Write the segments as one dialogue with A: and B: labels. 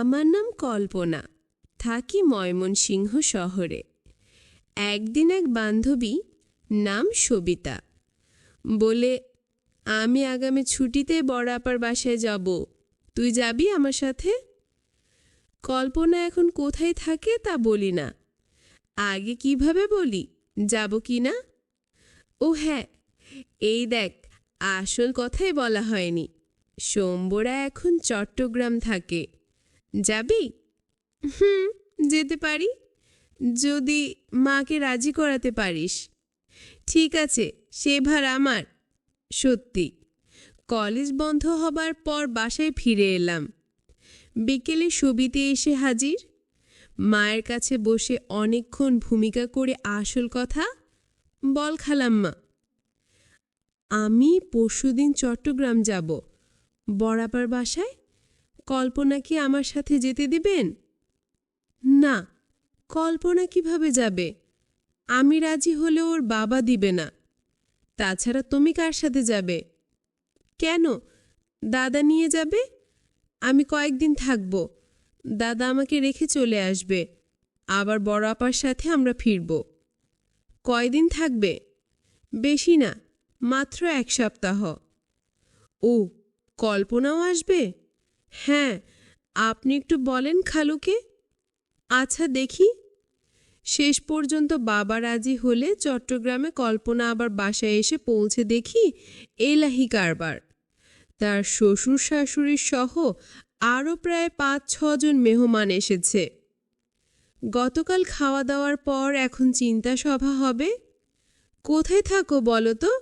A: আমার নাম কল্পনা, থাকি ময়মনসিংহ শহরে। একদিন এক বান্ধবী, নাম সবিতা, বলে আমি আগামী ছুটিতে বড় আপার বাসায় যাব, তুই যাবি আমার সাথে? কল্পনা এখন কোথায় থাকে তা বলি না, আগে কিভাবে বলি যাব কি না। ও হ্যাঁ, এই দেখ, আসল কথাই বলা হয়নি। শম্বরা এখন চট্টগ্রাম থাকে, যাবি? যেতে পারি, যদি মাকে রাজি করাতে পারিস। ঠিক আছে, সে ভার আমার। সত্যি, কলেজ বন্ধ হবার পর বাসায় ফিরে এলাম। বিকেলে সবিতে এসে হাজির। মায়ের কাছে বসে অনেকক্ষণ ভূমিকা করে আসল কথা বল খালাম্মা। আমি পরশুদিন চট্টগ্রাম যাব, বড়াপার বাসায়। কল্পনা কি আমার সাথে যেতে দিবেন? না, কল্পনা কিভাবে যাবে? আমি রাজি হলে ওর বাবা দিবে না। তাছাড়া তুমি কার সাথে যাবে? কেন, দাদা নিয়ে যাবে। আমি কয়েকদিন থাকব, দাদা আমাকে রেখে চলে আসবে, আবার বড় আপার সাথে আমরা ফিরব। কয়দিন থাকবে? বেশি না, মাত্র 1 সপ্তাহ। ও, কল্পনাও আসবে? হ্যাঁ, আপনি একটু বলেন খালুকে। আচ্ছা দেখি। শেষ পর্যন্ত বাবা রাজি হলে চট্টগ্রামে কল্পনা আবার বাসায় এসে পৌঁছে দেখি এলাহি কারবার। তার শ্বশুর শাশুড়ি সহ আরও প্রায় 5-6 জন মেহমান এসেছে। গতকাল খাওয়া দাওয়ার পর এখন চিন্তা সভা হবে। কোথায় থাকো বলো তো?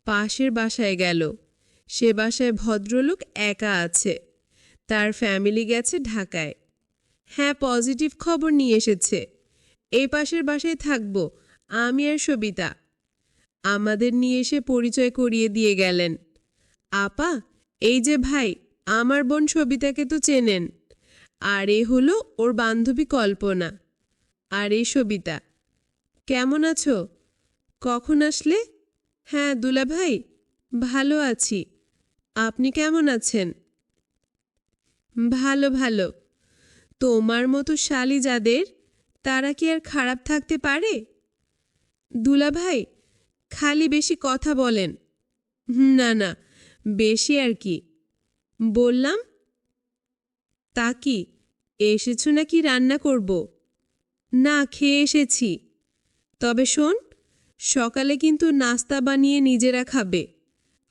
A: পাশের বাসায় গেল। সে বাসায় ভদ্রলোক একা আছে, তার ফ্যামিলি গেছে ঢাকায়। হ্যাঁ, পজিটিভ খবর নিয়ে এসেছে। এই পাশের বাসায় থাকবো আমি আর সবিতা। আমাদের নিয়ে এসে পরিচয় করিয়ে দিয়ে গেলেন। আপা, এই যে ভাই, আমার বোন সবিতাকে তো চেনেন, আর এ হলো ওর বান্ধবী কল্পনা, আর এই সবিতা। কেমন আছো? কখন আসলে? হ্যাঁ দুলাভাই, ভালো আছি। আপনি কেমন আছেন? ভালো ভালো। তোমার মতো শালি যাদের, তারা কি আর খারাপ থাকতে পারে? দুলাভাই, খালি বেশি কথা বলেন। না না, বেশি আর কি বললাম। তা কি এসেছো নাকি রান্না করব? না, খেয়ে এসেছি। তবে শোন, সকালে কিন্তু নাস্তা বানিয়ে নিজেরা খাবে,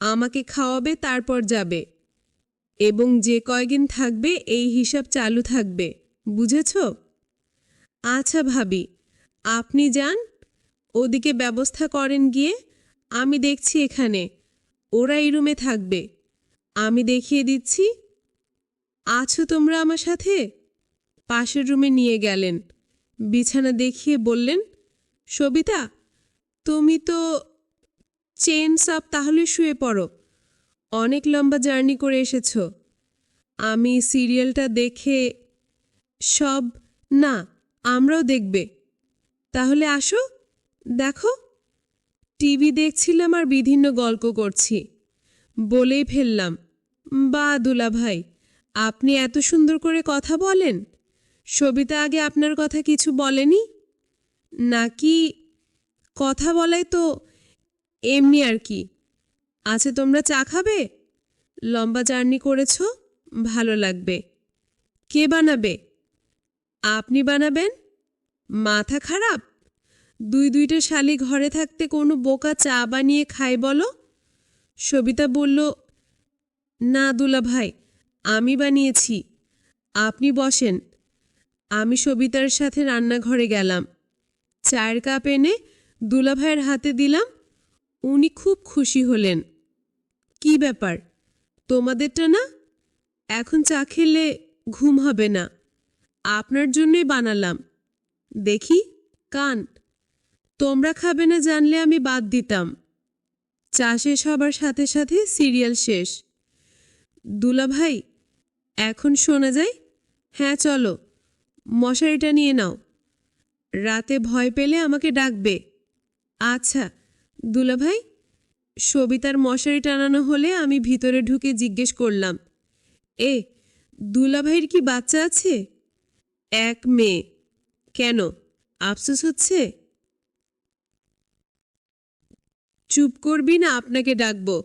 A: আমাকে খাওয়াবে, তারপর যাবে। এবং যে কয়দিন থাকবে এই হিসাব চালু থাকবে, বুঝেছ? আচ্ছা ভাবি, আপনি যান, ওদিকে ব্যবস্থা করেন গিয়ে। আমি দেখছি এখানে, ওরা এই রুমে থাকবে, আমি দেখিয়ে দিচ্ছি। আছো তোমরা আমার সাথে? পাশের রুমে নিয়ে গেলেন, বিছানা দেখিয়ে বললেন, সবিতা, তুমি তো চেঞ্জ আপ, তাহলে শুয়ে পড়ো, অনেক লম্বা জার্নি করে এসেছো। আমি সিরিয়ালটা দেখে সব, না আমরাও দেখবে। তাহলে আসো, দেখো। টিভি দেখছিলাম আর বিভিন্ন গল্প করছি, বলেই ফেললাম। বা দুলাভাই, আপনি এত সুন্দর করে কথা বলেন। সবিতা আগে আপনার কথা কিছু বলেনি নাকি? কথা বলাই তো এমনি আর কি। আচ্ছা, তোমরা চা খাবে? লম্বা জার্নি করেছ, ভালো লাগবে। কে বানাবে? আপনি বানাবেন? মাথা খারাপ? 2-2টা শালি ঘরে থাকতে কোনো বোকা চা বানিয়ে খায় বলো? সবিতা বলল, না দুলাভাই, আমি বানিয়েছি, আপনি বসেন। আমি সবিতার সাথে রান্নাঘরে গেলাম, চায়ের কাপ এনে দুলাভাইয়ের হাতে দিলাম। উনি খুব খুশি হলেন। কি ব্যাপার, তোমাদেরটা না? এখন চা খেলে ঘুম হবে না, আপনার জন্যই বানালাম। দেখি কান, তোমরা খাবে না জানলে আমি বাদ দিতাম। চা শেষ হবার সাথে সাথে সিরিয়াল শেষ। দুলাভাই, এখন শোনা যায়? হ্যাঁ চলো, মশারিটা নিয়ে নাও, রাতে ভয় পেলে আমাকে ডাকবে। আচ্ছা দুলাভাই। সবিতার মশারি টানানো হলে আমি ভিতরে ঢুকে জিজ্ঞেস করলাম, এ দুলাভাইয়ের কি বাচ্চা আছে? এক মেয়ে। কেন, আফসোস হচ্ছে? চুপ করবি না, আপনাকে ডাকবো।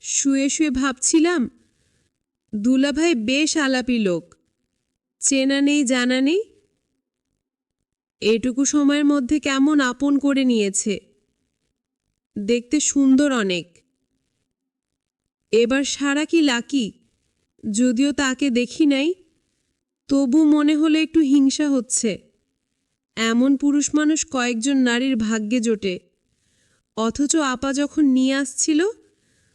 A: শুয়ে শুয়ে ভাবছিলাম, দুলাভাই বেশ আলাপি লোক, চেনা নেই জানা নেই, এটুকু সময়ের মধ্যে কেমন আপন করে নিয়েছে। দেখতে সুন্দর অনেক। এবার সারা কি লাকি, যদিও তাকে দেখি নাই, তবু মনে হলো একটু হিংসা হচ্ছে। এমন পুরুষ মানুষ কয়েকজন নারীর ভাগ্যে জোটে। অথচ আপা যখন নিয়ে আসছিল,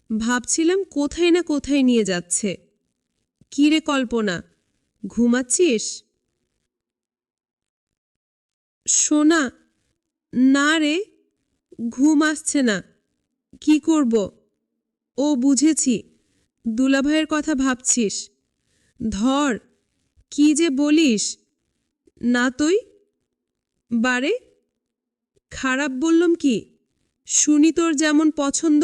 A: ভাবছিলাম কোথায় না কোথায় নিয়ে যাচ্ছে। কি রে কল্পনা, ঘুমাচ্ছিস? সোনা, না রে, ঘুম আসছে না। কি করব? ও বুঝেছি, দুলাভাইয়ের কথা ভাবছিস। ধর, কি যে বলিস না তুই। বারে, খারাপ বললাম কি? শুনি তোর যেমন পছন্দ,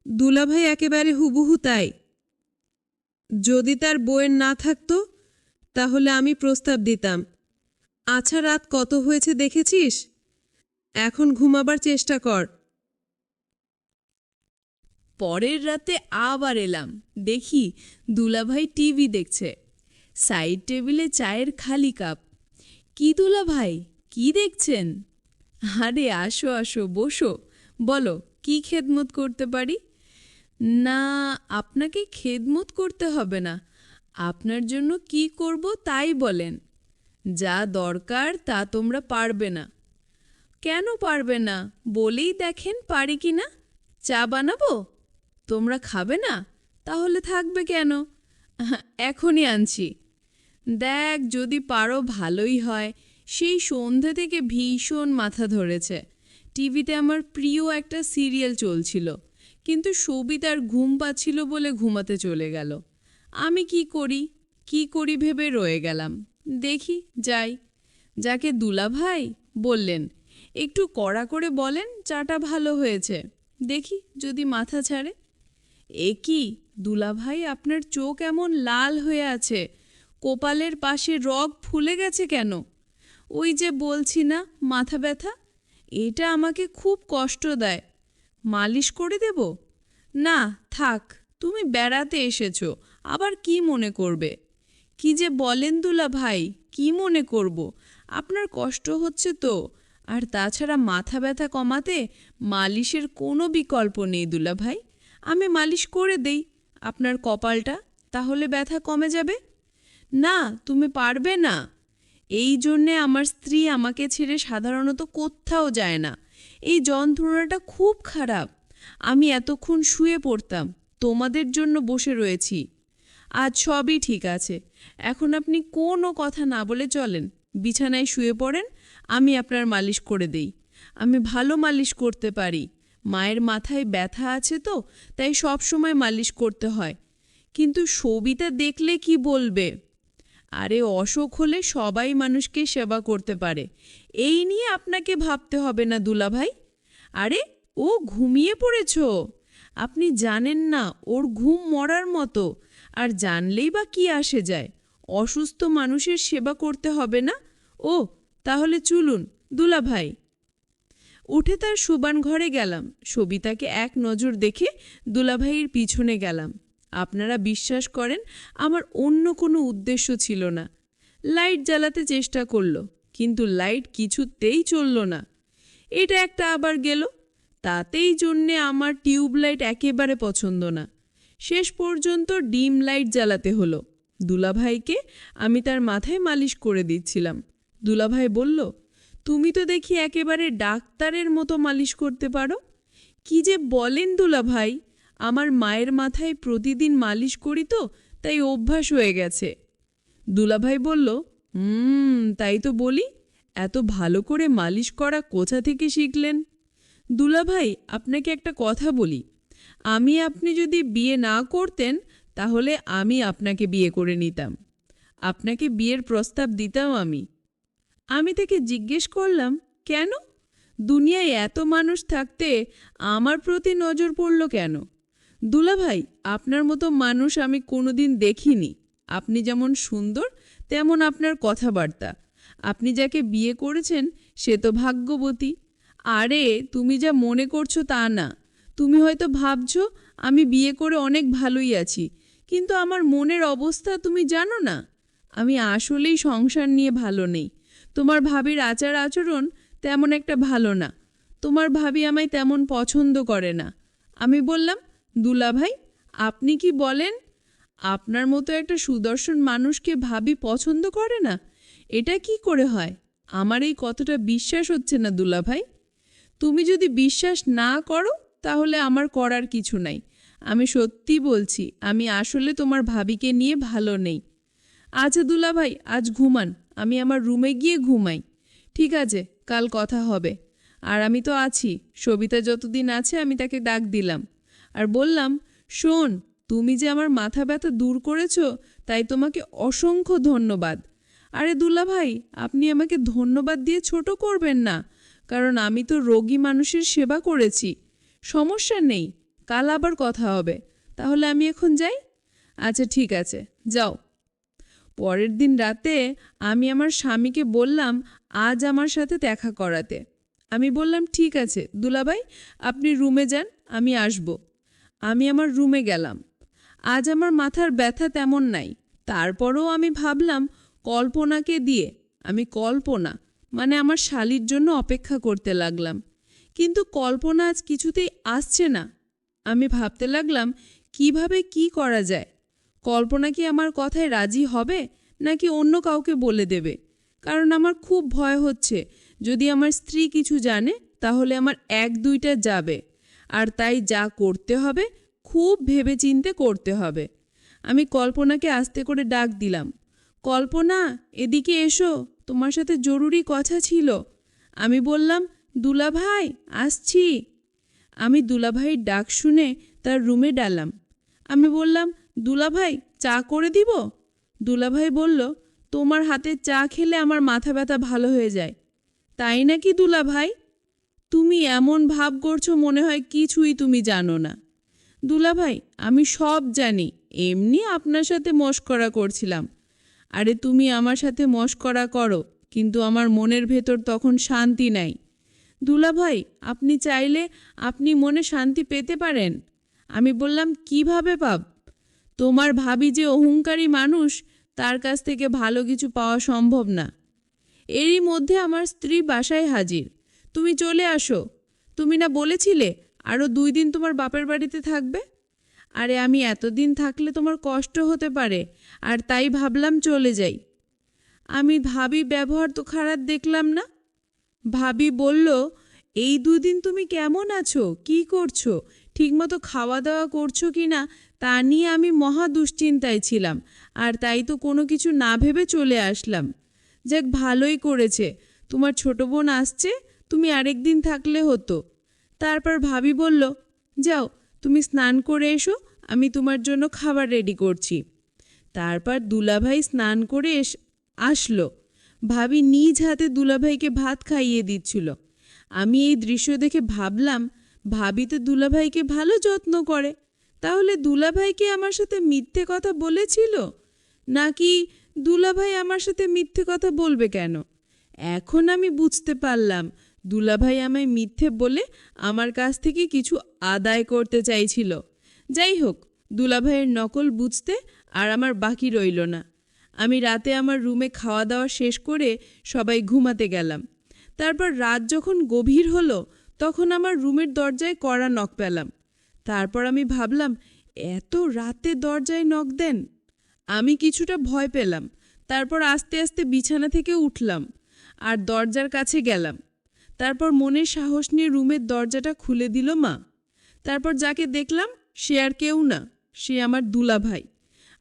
A: দুলাভাই একেবারে হুবহু তাই। যদি তার বউয়ের না থাকতো, তাহলে আমি প্রস্তাব দিতাম। আচ্ছা, রাত কত হয়েছে দেখেছিস? এখন ঘুমাবার চেষ্টা কর।
B: পরের রাতে আবার এলাম, দেখি দুলাভাই টিভি দেখছে। সাইড টেবিলে চায়ের খালি কাপ। কি দুলাভাই, কি দেখছেন? আরে আসো আসো, বসো, বলো কি খেদমত করতে পারি? না, আপনাকে খেদমত করতে হবে না। আপনার জন্য কি করব তাই বলেন। যা দরকার তা তোমরা পারবে না। কেন পারবে না, বলেই দেখেন পারি কি না। চা বানাবো? তোমরা খাবে না? তাহলে থাকবে কেন? এখনই আনছি। দেখ, যদি পারো ভালোই হয়। সেই সন্ধ্যে থেকে ভীষণ মাথা ধরেছে। টিভিতে আমার প্রিয় একটা সিরিয়াল চলছিল, কিন্তু সবিতার ঘুম পাচ্ছিল বলে ঘুমাতে চলে গেল। আমি কি করি ভেবে রয়ে গেলাম। দেখি যাই। যাকে দুলাভাই বললেন, একটু কড়া করে বলেন চাটা ভালো হয়েছে। দেখি যদি মাথা ছাড়ে। এ কি দুলাভাই, আপনার চোখ এমন লাল হয়ে আছে, কপালের পাশে রগ ফুলে গেছে কেন? ওই যে বলছি না, মাথা ব্যথা। এটা আমাকে খুব কষ্ট দেয়। মালিশ করে দেব? না থাক, তুমি বেড়াতে এসেছো, আবার কি মনে করবে? কি যে বলেন দুলাভাই, কি মনে করব? আপনার কষ্ট হচ্ছে তো। আর তাছাড়া মাথা ব্যথা কমাতে মালিশের কোনো বিকল্প নেই দুলাভাই। আমি মালিশ করে দেই আপনার কপালটা, তাহলে ব্যথা কমে যাবে। না, তুমি পারবে না। এই জন্যে আমার স্ত্রী আমাকে ছেড়ে সাধারণত কোথাও যায় না। এই যন্ত্রণাটা খুব খারাপ। আমি এতক্ষণ শুয়ে পড়তাম, তোমাদের জন্য বসে রয়েছি। আজ সবই ঠিক আছে। এখন আপনি কোনো কথা না বলে চলেন, বিছানায় শুয়ে পড়েন, আমি আপনার মালিশ করে দেই। আমি ভালো মালিশ করতে পারি। মায়ের মাথায় ব্যথা আছে তো, তাই সব সময় মালিশ করতে হয়। কিন্তু সবিতা দেখলে কি বলবে? আরে অসুখ হলে সবাই মানুষকে সেবা করতে পারে, এই নিয়ে আপনাকে ভাবতে হবে না দুলাভাই। আরে ও ঘুমিয়ে পড়েছ? আপনি জানেন না ওর ঘুম মরার মতো। আর জানলেই বা কি আসে যায়? অসুস্থ মানুষের সেবা করতে হবে না? ও, তাহলে চলুন দুলাভাই। উঠে তার শোবান ঘরে গেলাম। সবিতাকে এক নজর দেখে দুলাভাইয়ের পিছনে গেলাম। আপনারা বিশ্বাস করেন, আমার অন্য কোনো উদ্দেশ্য ছিল না। লাইট জ্বালাতে চেষ্টা করলো, কিন্তু লাইট কিছুতেই চলল না। এটা একটা আবার গেল, তাতেই জন্যে আমার টিউবলাইট একেবারে পছন্দ না। শেষ পর্যন্ত ডিম লাইট জ্বালাতে হলো। দুলাভাইকে আমি তার মাথায় মালিশ করে দিচ্ছিলাম। দুলাভাই বলল, তুমি তো দেখি একেবারে ডাক্তারের মতো মালিশ করতে পারো। কি যে বলেন দুলাভাই, আমার মায়ের মাথায় প্রতিদিন মালিশ করি তো, তাই অভ্যাস হয়ে গেছে। দুলাভাই বলল, তাই তো বলি, এত ভালো করে মালিশ করা কোথা থেকে শিখলেন? দুলাভাই, আপনাকে একটা কথা বলি, আপনি যদি বিয়ে না করতেন, তাহলে আমি আপনাকে বিয়ে করে নিতাম। আপনাকে বিয়ের প্রস্তাব দিতাম আমি। আমি তাকে জিজ্ঞেস করলাম, কেন? দুনিয়ায় এত মানুষ থাকতে আমার প্রতি নজর পড়ল কেন? দুলাভাই, আপনার মতো মানুষ আমি কোনোদিন দেখিনি। আপনি যেমন সুন্দর তেমন আপনার কথাবার্তা। আপনি যাকে বিয়ে করেছেন সে তো ভাগ্যবতী। আরে তুমি যা মনে করছো তা না। তুমি হয়তো ভাবছো আমি বিয়ে করে অনেক ভালোই আছি, কিন্তু আমার মনের অবস্থা তুমি জানো না। আমি আসলেই সংসার নিয়ে ভালো নেই। তোমার ভাবির আচার আচরণ তেমন একটা ভালো না। তোমার ভাবি আমায় তেমন পছন্দ করে না। আমি বললাম, দুলাভাই আপনি কি বলেন? আপনার মতো একটা সুদর্শন মানুষকে ভাবি পছন্দ করে না? এটা কি করে হয়? আমার এই কথাটা বিশ্বাস হচ্ছে না দুলাভাই। তুমি যদি বিশ্বাস না করো তাহলে আমার করার কিছু নাই। আমি সত্যি বলছি, আমি আসলে তোমার ভাবিকে নিয়ে ভালো নেই। আচ্ছা দুলাভাই, আজ ঘুমান, আমি আমার রুমে গিয়ে ঘুমাই। ঠিক আছে, কাল কথা হবে। আর আমি তো আছি, সবিতা যতদিন আছে আমি তাকে ডাক দিলাম আর বললাম, শোন, তুমি যে আমার মাথা ব্যথা দূর করেছো তাই তোমাকে অসংখ্য ধন্যবাদ। আরে দুলাভাই, আপনি আমাকে ধন্যবাদ দিয়ে ছোট করবেন না, কারণ আমি তো রোগী মানুষের সেবা করেছি। সমস্যা নেই, কাল আবার কথা হবে। তাহলে আমি এখন যাই? আচ্ছা ঠিক আছে, যাও। পরের দিন রাতে আমি আমার স্বামীকে বললাম আজ আমার সাথে দেখা করাতে। আমি বললাম, ঠিক আছে দুলাভাই, আপনি রুমে যান, আমি আসব। আমি আমার রুমে গেলাম। আজ আমার মাথার ব্যথা তেমন নাই। তারপরও আমি ভাবলাম কল্পনাকে দিয়ে, আমি কল্পনা মানে আমার শালির জন্য অপেক্ষা করতে লাগলাম। কিন্তু কল্পনা আজ কিছুতেই আসছে না। আমি ভাবতে লাগলাম কিভাবে কি করা যায়। কল্পনা কি আমার কথায় রাজি হবে নাকি অন্য কাউকে বলে দেবে? কারণ আমার খুব ভয় হচ্ছে যদি আমার স্ত্রী কিছু জানে তাহলে আমার 1-2টা যাবে। আর তাই যা করতে হবে খুব ভেবেচিন্তে করতে হবে। আমি কল্পনাকে আস্তে করে ডাক দিলাম, কল্পনা এদিকে এসো, তোমার সাথে জরুরি কথা ছিল। আমি বললাম, দুলাভাই আসছি। আমি দুলাভাইয়ের ডাক শুনে তার রুমে ডাললাম। আমি বললাম, দুলাভাই চা করে দিব? দুলাভাই বলল, তোমার হাতের চা খেলে আমার মাথা ব্যথা ভালো হয়ে যায়। তাই নাকি দুলাভাই? তুমি এমন ভাব করছো মনে হয় কিছুই তুমি জানো না। দুলাভাই আমি সব জানি, এমনি আপনার সাথে মশকরা করছিলাম। আরে তুমি আমার সাথে মশকরা করো, কিন্তু আমার মনের ভেতর তখন শান্তি নাই। দুলাভাই আপনি চাইলে আপনি মনে শান্তি পেতে পারেন। আমি বললাম, কিভাবে পাব? তোমার ভাবি যে অহংকারী মানুষ, তার কাছ থেকে ভালো কিছু পাওয়া সম্ভব না। এরই মধ্যে আমার স্ত্রী বাসায় হাজির। তুমি চলে আসো। তুমি না বলেছিলে আরও 2 দিন তোমার বাপের বাড়িতে থাকবে? আরে আমি এতদিন থাকলে তোমার কষ্ট হতে পারে, আর তাই ভাবলাম চলে যাই। আমি ভাবি ব্যবহার তো খারাপ দেখলাম না। ভাবি বলল, এই 2 দিন তুমি কেমন আছো, কি করছো, ঠিকমতো খাওয়া দাওয়া করছো কি না তা নিয়ে আমি মহা দুশ্চিন্তায় ছিলাম, আর তাই তো কোনো কিছু না ভেবে চলে আসলাম। যাক ভালোই করেছে, তোমার ছোট বোন আসছে, তুমি আরেক দিন থাকলে হতো। তারপর ভাবি বলল, যাও তুমি স্নান করে এসো, আমি তোমার জন্য খাবার রেডি করছি। তারপর দুলাভাই স্নান করে আসলো। ভাবি নিজ হাতে দুলাভাইকে ভাত খাইয়ে দিচ্ছিল। আমি এই দৃশ্য দেখে ভাবলাম, ভাবি তো দুলাভাইকে ভালো যত্ন করে, তাহলে দুলাভাইকে আমার সাথে মিথ্যে কথা বলেছিল, নাকি দুলাভাই আমার সাথে মিথ্যে কথা বলবে কেন? এখন আমি বুঝতে পারলাম দুলাভাই আমায় মিথ্যে বলে আমার কাছ থেকে কিছু আদায় করতে চাইছিল। যাই হোক, দুলাভাইয়ের নকল বুঝতে আর আমার বাকি রইল না। আমি রাতে আমার রুমে খাওয়া দাওয়া শেষ করে সবাই ঘুমাতে গেলাম। তারপর রাত যখন গভীর হলো তখন আমার রুমের দরজায় কড়া নক পেলাম। তারপর আমি ভাবলাম, এত রাতে দরজায় নক দেন? আমি কিছুটা ভয় পেলাম। তারপর আস্তে আস্তে বিছানা থেকে উঠলাম আর দরজার কাছে গেলাম। তারপর মনের সাহস নিয়ে রুমের দরজাটা খুলে দিল মা। তারপর যাকে দেখলাম সে আর কেউ না, সে আমার দুলাভাই।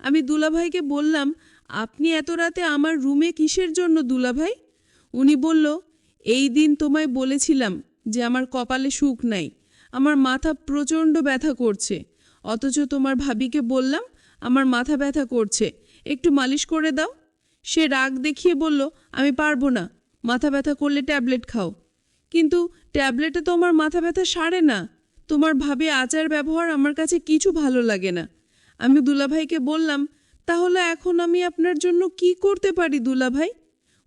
B: আমি দুলাভাইকে বললাম, আপনি এত রাতে আমার রুমে কিসের জন্য দুলাভাই? উনি বলল, এই দিন তোমায় বলেছিলাম যে আমার কপালে সুখ নাই, আমার মাথা প্রচণ্ড ব্যথা করছে, অথচ তোমার ভাবিকে বললাম আমার মাথা ব্যথা করছে, একটু মালিশ করে দাও। সে রাগ দেখিয়ে বলল, আমি পারবো না, মাথা ব্যথা করলে ট্যাবলেট খাও। কিন্তু ট্যাবলেটে তো আমার মাথা ব্যথা সারে না। তোমার ভাবে আচার ব্যবহার আমার কাছে কিছু ভালো লাগে না। আমি দুলাভাইকে বললাম,
C: তাহলে এখন আমি আপনার জন্য কি করতে পারি দুলাভাই?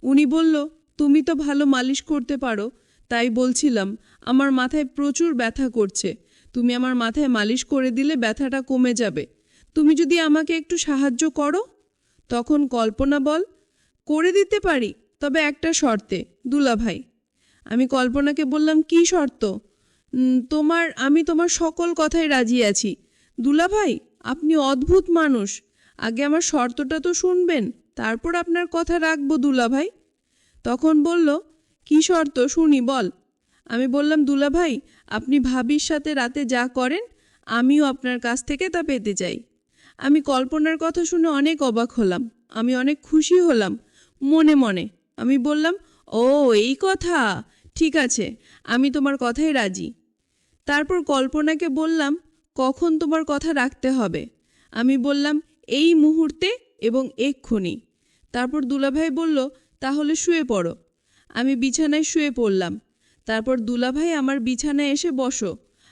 C: উনি বলল, তুমি তো ভালো মালিশ করতে পারো, তাই বলছিলাম আমার মাথায় প্রচুর ব্যথা করছে, তুমি আমার মাথায় মালিশ করে দিলে ব্যথাটা কমে যাবে। তুমি যদি আমাকে একটু সাহায্য করো। তখন কল্পনা বল, করে দিতে পারি, তবে একটা শর্তে দুলাভাই। আমি কল্পনাকে বললাম, কি শর্ত? আমি তোমার সকল কথায় রাজি আছি। দুলাভাই, আপনি অদ্ভুত মানুষ, আগে আমার শর্তটা তো শুনবেন, তারপর আপনার কথা রাখবো দুলাভাই। তখন বলল, কি শর্ত শুনি বল। আমি বললাম, দুলাভাই, আপনি ভাবির সাথে রাতে যা করেন আমিও আপনার কাছ থেকে তা পেতে চাই। আমি কল্পনার কথা শুনে অনেক অবাক হলাম, আমি অনেক খুশি হলাম মনে মনে। আমি বললাম, ও এই কথা, ঠিক আছে, আমি তোমার কথাই রাজি। তারপর কল্পনাকে বললাম, কখন তোমার কথা রাখতে হবে? আমি বললাম, এই মুহূর্তে এবং এক্ষুনি। তারপর দুলাভাই বলল, তাহলে শুয়ে পড়ো। আমি বিছানায় শুয়ে পড়লাম। তারপর দুলাভাই আমার বিছানায় এসে বসো,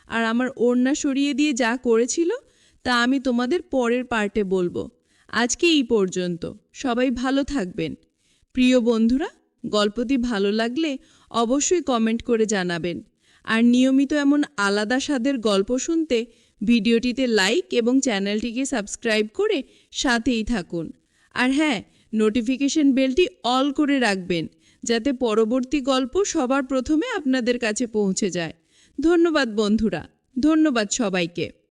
C: আর আমার ওড়না সরিয়ে দিয়ে যা করেছিল তা আমি তোমাদের পরের পার্টে বলবো। আজকে এই পর্যন্ত, সবাই ভালো থাকবেন। প্রিয় বন্ধুরা, গল্পটি ভালো লাগলে অবশ্যই কমেন্ট করে জানাবেন। আর নিয়মিত এমন আলাদা স্বাদের গল্প শুনতে ভিডিওটিতে লাইক এবং চ্যানেলটিকে সাবস্ক্রাইব করে সাথেই থাকুন। আর হ্যাঁ, নোটিফিকেশন বেলটি অল করে রাখবেন, যাতে পরবর্তী গল্প সবার প্রথমে আপনাদের কাছে পৌঁছে যায়। ধন্যবাদ বন্ধুরা, ধন্যবাদ সবাইকে।